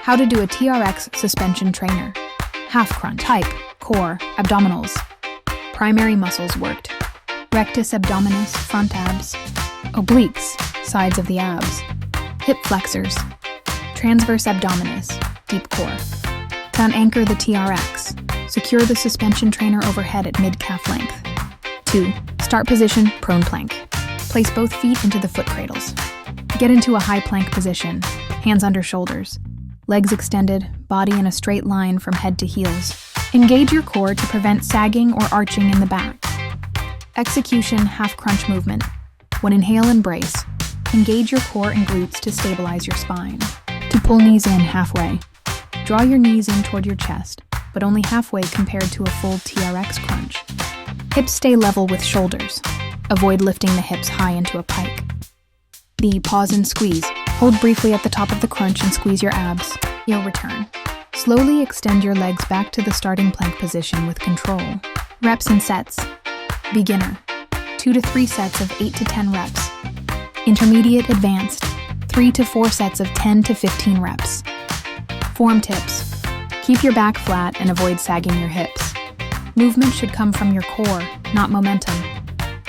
How to do a TRX suspension trainer. Half crunch. Type, core, abdominals. Primary muscles worked. Rectus abdominis, front abs. Obliques, sides of the abs. Hip flexors. Transverse abdominis, deep core. To anchor the TRX, secure the suspension trainer overhead at mid-calf length. 2. Start position, prone plank. Place both feet into the foot cradles. Get into a high plank position, hands under shoulders. Legs extended, body in a straight line from head to heels. Engage your core to prevent sagging or arching in the back. Execution half crunch movement. When inhale and brace, engage your core and glutes to stabilize your spine. To pull knees in halfway. Draw your knees in toward your chest, but only halfway compared to a full TRX crunch. Hips stay level with shoulders. Avoid lifting the hips high into a pike. B. Pause and squeeze. Hold briefly at the top of the crunch and squeeze your abs. You'll return. Slowly extend your legs back to the starting plank position with control. Reps and sets. Beginner. 2 to 3 sets of 8 to 10 reps. Intermediate advanced. 3 to 4 sets of 10 to 15 reps. Form tips. Keep your back flat and avoid sagging your hips. Movement should come from your core, not momentum.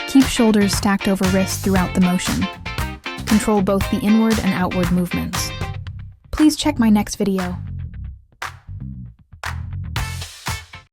Keep shoulders stacked over wrists throughout the motion. Control both the inward and outward movements. Please check my next video.